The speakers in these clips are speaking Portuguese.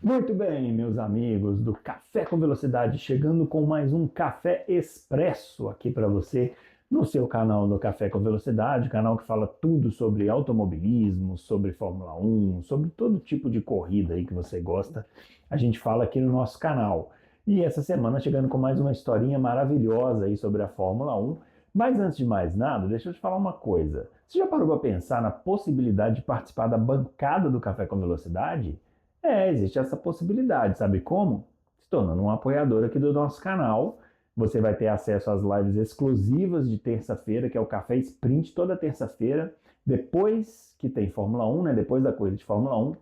Muito bem, meus amigos do Café com Velocidade, chegando com mais um Café Expresso aqui para você no seu canal do Café com Velocidade, canal que fala tudo sobre automobilismo, sobre Fórmula 1, sobre todo tipo de corrida aí que você gosta. A gente fala aqui no nosso canal. E essa semana chegando com mais uma historinha maravilhosa aí sobre a Fórmula 1. Mas antes de mais nada, deixa eu te falar uma coisa. Você já parou para pensar na possibilidade de participar da bancada do Café com Velocidade? Existe essa possibilidade, sabe como? Se tornando um apoiador aqui do nosso canal. Você vai ter acesso às lives exclusivas de terça-feira, que é o Café Sprint, toda terça-feira. Depois que tem Fórmula 1, né? Depois da corrida de Fórmula 1,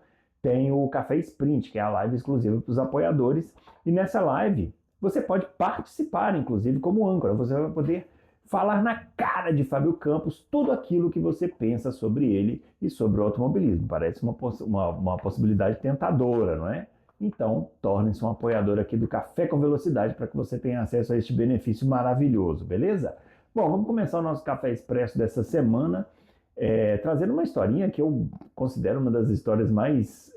tem o Café Sprint, que é a live exclusiva para os apoiadores. E nessa live, você pode participar, inclusive, como âncora. Você vai poder falar na cara de Fábio Campos tudo aquilo que você pensa sobre ele e sobre o automobilismo. Parece uma possibilidade tentadora, não é? Então, torne-se um apoiador aqui do Café com Velocidade para que você tenha acesso a este benefício maravilhoso, beleza? Bom, vamos começar o nosso Café Expresso dessa semana, trazendo uma historinha que eu considero uma das histórias mais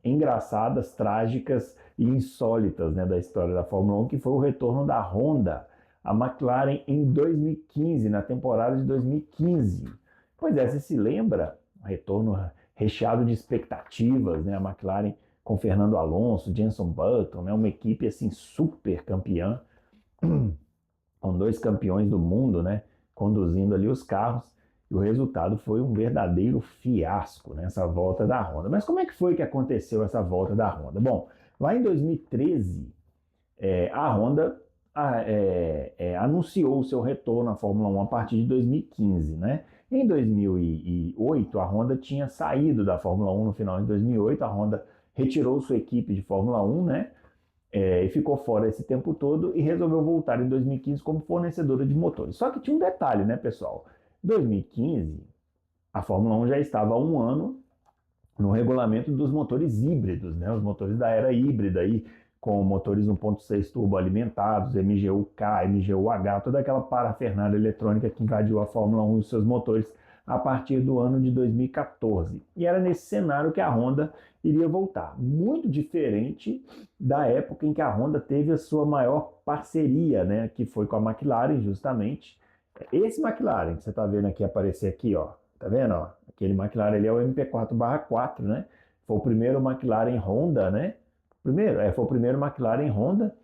engraçadas, trágicas e insólitas, né, da história da Fórmula 1, que foi o retorno da Honda a McLaren em 2015, na temporada de 2015. Pois é, você se lembra? Um retorno recheado de expectativas, né? A McLaren com Fernando Alonso, Jenson Button, né? Uma equipe assim super campeã, com dois campeões do mundo, né? Conduzindo ali os carros. E o resultado foi um verdadeiro fiasco nessa volta da Honda. Mas como é que foi que aconteceu essa volta da Honda? Bom, lá em 2013, a Honda anunciou o seu retorno à Fórmula 1 a partir de 2015, né? Em 2008, a Honda tinha saído da Fórmula 1 no final de 2008, a Honda retirou sua equipe de Fórmula 1, né? E ficou fora esse tempo todo e resolveu voltar em 2015 como fornecedora de motores. Só que tinha um detalhe, né, pessoal? Em 2015, a Fórmula 1 já estava há um ano no regulamento dos motores híbridos, né? Os motores da era híbrida aí, com motores 1.6 turbo alimentados, MGU-K, MGU-H, toda aquela parafernália eletrônica que invadiu a Fórmula 1 e os seus motores a partir do ano de 2014. E era nesse cenário que a Honda iria voltar. Muito diferente da época em que a Honda teve a sua maior parceria, né? Que foi com a McLaren, justamente. Esse McLaren que você está vendo aqui aparecer aqui, ó, tá vendo? Ó? Aquele McLaren ali é o MP4/4, né? Foi o primeiro McLaren Honda, né? Foi o primeiro McLaren Honda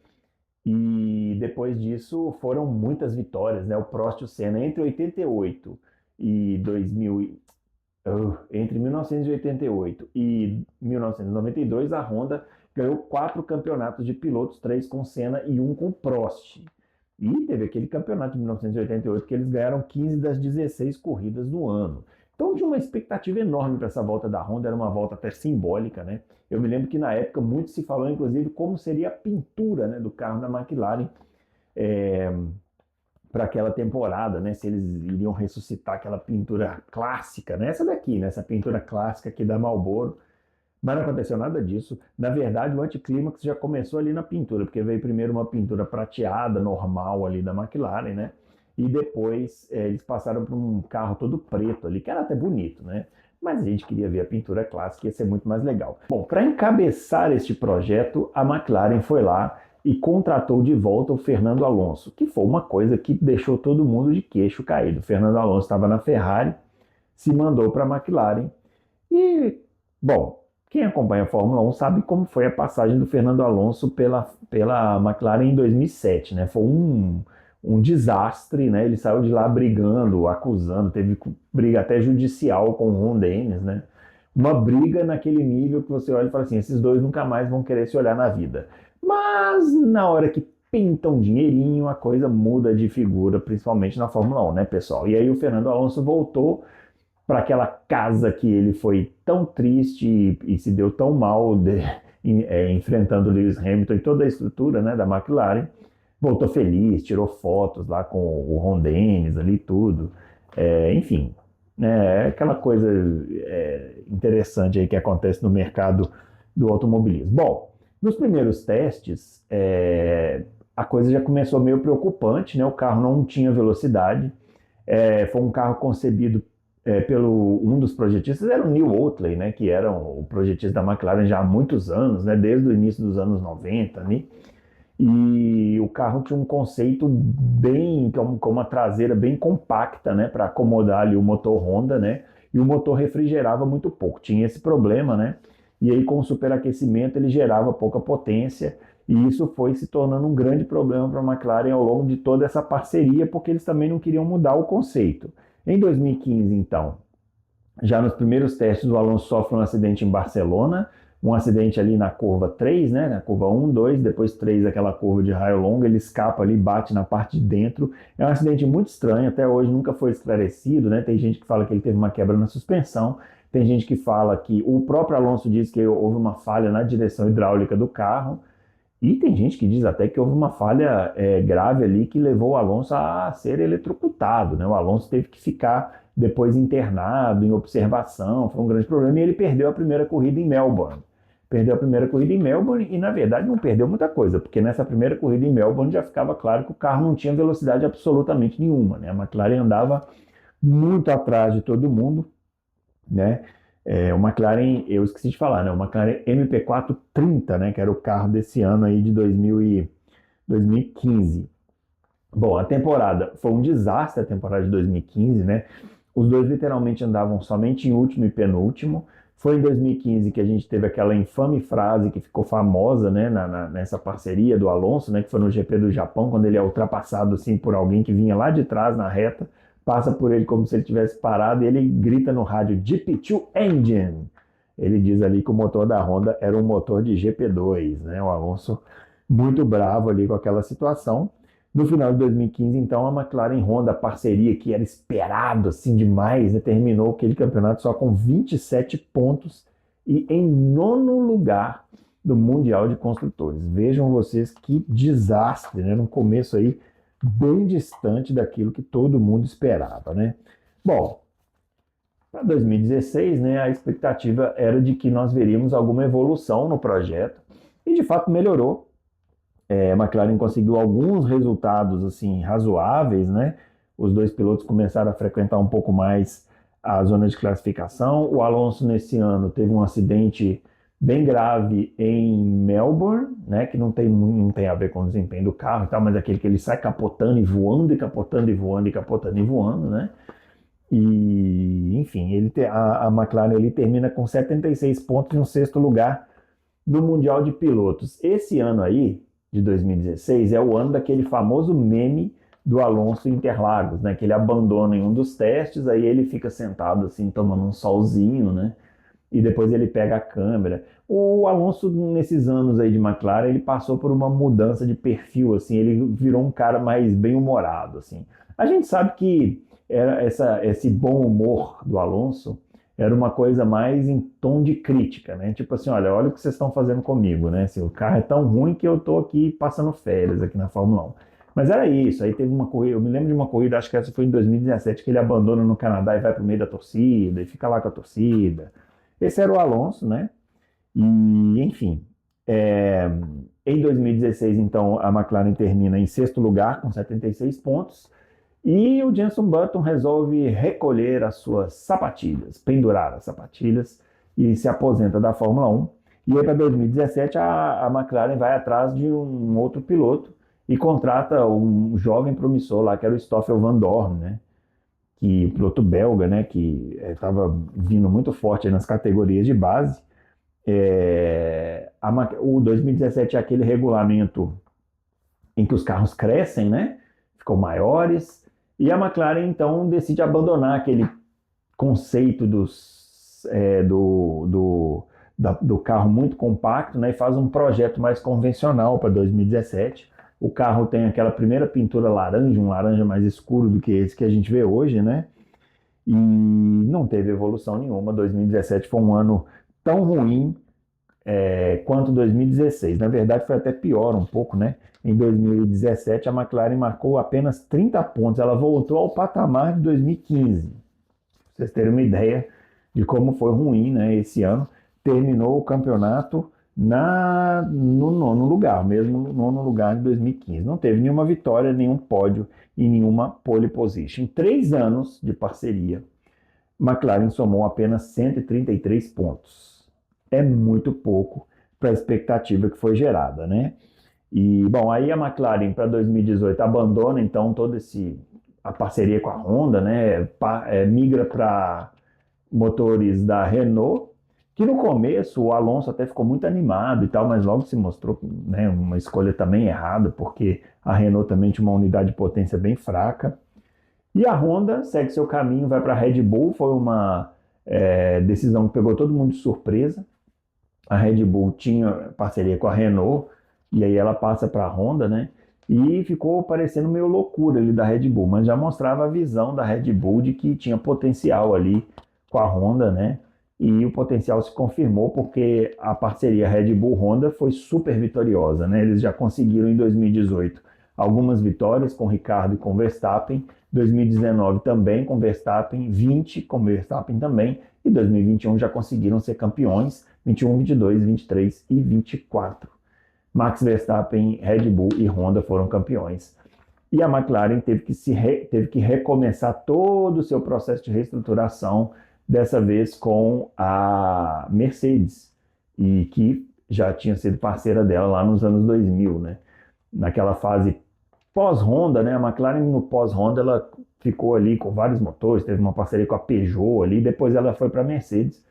e depois disso foram muitas vitórias, né? O Prost e o Senna entre 88 e 2000, entre 1988 e 1992, a Honda ganhou 4 campeonatos de pilotos, 3 com Senna e 1 com Prost. E teve aquele campeonato de 1988 que eles ganharam 15 das 16 corridas do ano. Então, tinha uma expectativa enorme para essa volta da Honda, era uma volta até simbólica, né? Eu me lembro que na época muito se falou, inclusive, como seria a pintura, né, do carro da McLaren para aquela temporada, né? Se eles iriam ressuscitar aquela pintura clássica, né? Essa daqui, né? Essa pintura clássica aqui da Marlboro. Mas não aconteceu nada disso. Na verdade, o anticlímax já começou ali na pintura, porque veio primeiro uma pintura prateada, normal ali da McLaren, né? E depois eles passaram para um carro todo preto ali, que era até bonito, né? Mas a gente queria ver a pintura clássica, ia ser muito mais legal. Bom, para encabeçar este projeto, a McLaren foi lá e contratou de volta o Fernando Alonso, que foi uma coisa que deixou todo mundo de queixo caído. O Fernando Alonso estava na Ferrari, se mandou para a McLaren e, bom, quem acompanha a Fórmula 1 sabe como foi a passagem do Fernando Alonso pela McLaren em 2007, né? Foi um desastre, né? Ele saiu de lá brigando, acusando, teve briga até judicial com o Ron Dennis, né? Uma briga naquele nível que você olha e fala assim, esses dois nunca mais vão querer se olhar na vida. Mas na hora que pinta um dinheirinho, a coisa muda de figura, principalmente na Fórmula 1, né, pessoal? E aí o Fernando Alonso voltou para aquela casa que ele foi tão triste e se deu tão mal enfrentando Lewis Hamilton e toda a estrutura, né, da McLaren. Voltou feliz, tirou fotos lá com o Ron Dennis ali tudo. Enfim, né, é aquela coisa interessante aí que acontece no mercado do automobilismo. Bom, nos primeiros testes, a coisa já começou meio preocupante, né? O carro não tinha velocidade, foi um carro concebido pelo um dos projetistas era o Neil Oatley, né, que era o projetista da McLaren já há muitos anos, né, desde o início dos anos 90, né, e o carro tinha um conceito bem, com uma traseira bem compacta, né, para acomodar ali o motor Honda, né, e o motor refrigerava muito pouco, tinha esse problema, né, e aí com o superaquecimento ele gerava pouca potência, e isso foi se tornando um grande problema para a McLaren ao longo de toda essa parceria, porque eles também não queriam mudar o conceito. Em 2015, então, já nos primeiros testes, o Alonso sofre um acidente em Barcelona, um acidente ali na curva 3, né? Na curva 1, 2, depois 3, aquela curva de raio longo, ele escapa ali, bate na parte de dentro. É um acidente muito estranho, até hoje nunca foi esclarecido, né? Tem gente que fala que ele teve uma quebra na suspensão, tem gente que fala que o próprio Alonso diz que houve uma falha na direção hidráulica do carro, e tem gente que diz até que houve uma falha grave ali que levou o Alonso a ser eletrocutado, né? O Alonso teve que ficar depois internado, em observação, foi um grande problema, e ele perdeu a primeira corrida em Melbourne. Perdeu a primeira corrida em Melbourne e, na verdade, não perdeu muita coisa, porque nessa primeira corrida em Melbourne já ficava claro que o carro não tinha velocidade absolutamente nenhuma, né? A McLaren andava muito atrás de todo mundo, né? O McLaren, eu esqueci de falar, né? O McLaren MP430, né? Que era o carro desse ano aí de 2015. Bom, a temporada foi um desastre, a temporada de 2015, né? Os dois literalmente andavam somente em último e penúltimo. Foi em 2015 que a gente teve aquela infame frase que ficou famosa, né, nessa parceria do Alonso, né, que foi no GP do Japão, quando ele é ultrapassado assim por alguém que vinha lá de trás na reta, passa por ele como se ele tivesse parado e ele grita no rádio GP2 Engine. Ele diz ali que o motor da Honda era um motor de GP2, né? O Alonso muito bravo ali com aquela situação. No final de 2015, então, a McLaren Honda, a parceria que era esperado assim demais, né, terminou aquele campeonato só com 27 pontos e em nono lugar do Mundial de Construtores. Vejam vocês que desastre, né? No começo aí, bem distante daquilo que todo mundo esperava, né? Bom, para 2016, né, a expectativa era de que nós veríamos alguma evolução no projeto e de fato melhorou. A McLaren conseguiu alguns resultados assim razoáveis, né? Os dois pilotos começaram a frequentar um pouco mais a zona de classificação. O Alonso nesse ano teve um acidente bem grave em Melbourne, né? Que não tem a ver com o desempenho do carro e tal, mas aquele que ele sai capotando e voando e capotando e voando e capotando e voando, né? E enfim, a McLaren ele termina com 76 pontos no sexto lugar no Mundial de Pilotos. Esse ano aí, de 2016, é o ano daquele famoso meme do Alonso Interlagos, né? Que ele abandona em um dos testes, aí ele fica sentado assim, tomando um solzinho, né? E depois ele pega a câmera. O Alonso, nesses anos aí de McLaren, ele passou por uma mudança de perfil, assim, ele virou um cara mais bem-humorado, assim. A gente sabe que esse bom humor do Alonso era uma coisa mais em tom de crítica, né? Tipo assim, olha o que vocês estão fazendo comigo, né? Assim, o carro é tão ruim que eu tô aqui passando férias aqui na Fórmula 1. Mas era isso, aí teve uma corrida, eu me lembro de uma corrida, acho que essa foi em 2017, que ele abandona no Canadá e vai pro meio da torcida, e fica lá com a torcida. Esse era o Alonso, né? E, enfim, é, em 2016, então, a McLaren termina em sexto lugar, com 76 pontos, e o Jenson Button resolve recolher as suas sapatilhas, pendurar as sapatilhas, e se aposenta da Fórmula 1. E aí, para 2017, a McLaren vai atrás de um outro piloto e contrata um jovem promissor lá, que era o Stoffel Van Dorn, né? Que o piloto belga, né, que estava vindo muito forte nas categorias de base. O 2017 é aquele regulamento em que os carros crescem, né, ficam maiores, e a McLaren então decide abandonar aquele conceito do carro muito compacto, né, e faz um projeto mais convencional para 2017. O carro tem aquela primeira pintura laranja, um laranja mais escuro do que esse que a gente vê hoje, né? E não teve evolução nenhuma. 2017 foi um ano tão ruim quanto 2016. Na verdade, foi até pior um pouco, né? Em 2017, a McLaren marcou apenas 30 pontos. Ela voltou ao patamar de 2015. Pra vocês terem uma ideia de como foi ruim, né? Esse ano terminou o campeonato no nono lugar, mesmo no nono lugar de 2015. Não teve nenhuma vitória, nenhum pódio e nenhuma pole position. Em 3 anos de parceria, McLaren somou apenas 133 pontos. É muito pouco para a expectativa que foi gerada, né? E, bom, aí a McLaren para 2018 abandona então a parceria com a Honda, né? Migra para motores da Renault, que no começo o Alonso até ficou muito animado e tal, mas logo se mostrou, né, uma escolha também errada, porque a Renault também tinha uma unidade de potência bem fraca. E a Honda segue seu caminho, vai para a Red Bull, foi uma decisão que pegou todo mundo de surpresa. A Red Bull tinha parceria com a Renault, e aí ela passa para a Honda, né? E ficou parecendo meio loucura ali da Red Bull, mas já mostrava a visão da Red Bull de que tinha potencial ali com a Honda, né? E o potencial se confirmou porque a parceria Red Bull-Honda foi super vitoriosa, né? Eles já conseguiram em 2018 algumas vitórias com Ricardo e com Verstappen, 2019 também com Verstappen, 20 com Verstappen também, e 2021 já conseguiram ser campeões, 21, 22, 23 e 24. Max Verstappen, Red Bull e Honda foram campeões. E a McLaren teve que recomeçar todo o seu processo de reestruturação, dessa vez com a Mercedes, e que já tinha sido parceira dela lá nos anos 2000, né? Naquela fase pós-Honda, né? A McLaren no pós-Honda ela ficou ali com vários motores, teve uma parceria com a Peugeot ali, depois ela foi para a Mercedes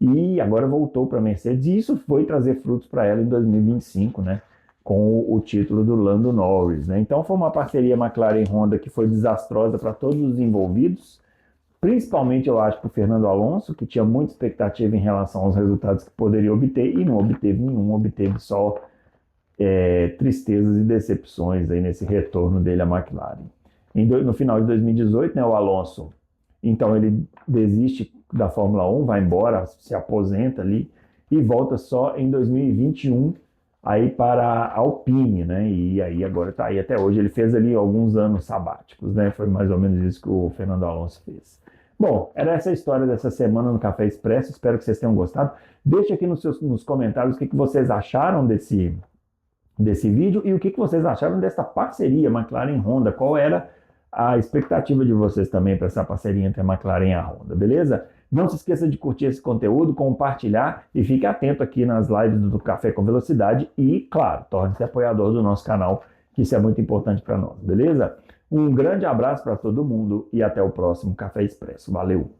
e agora voltou para a Mercedes, e isso foi trazer frutos para ela em 2025, né? Com o título do Lando Norris, né? Então foi uma parceria McLaren-Honda que foi desastrosa para todos os envolvidos, principalmente eu acho para o Fernando Alonso, que tinha muita expectativa em relação aos resultados que poderia obter e não obteve nenhum, obteve só tristezas e decepções aí nesse retorno dele à McLaren. No final de 2018, né, o Alonso, então ele desiste da Fórmula 1, vai embora, se aposenta ali e volta só em 2021 aí para a Alpine, né? E aí agora está aí até hoje. Ele fez ali alguns anos sabáticos, né? Foi mais ou menos isso que o Fernando Alonso fez. Bom, era essa a história dessa semana no Café Expresso. Espero que vocês tenham gostado. Deixe aqui nos comentários o que vocês acharam desse vídeo e o que vocês acharam dessa parceria McLaren-Honda. Qual era a expectativa de vocês também para essa parceria entre a McLaren e a Honda, beleza? Não se esqueça de curtir esse conteúdo, compartilhar e fique atento aqui nas lives do Café com Velocidade e, claro, torne-se apoiador do nosso canal, que isso é muito importante para nós, beleza? Um grande abraço para todo mundo e até o próximo Café Expresso. Valeu!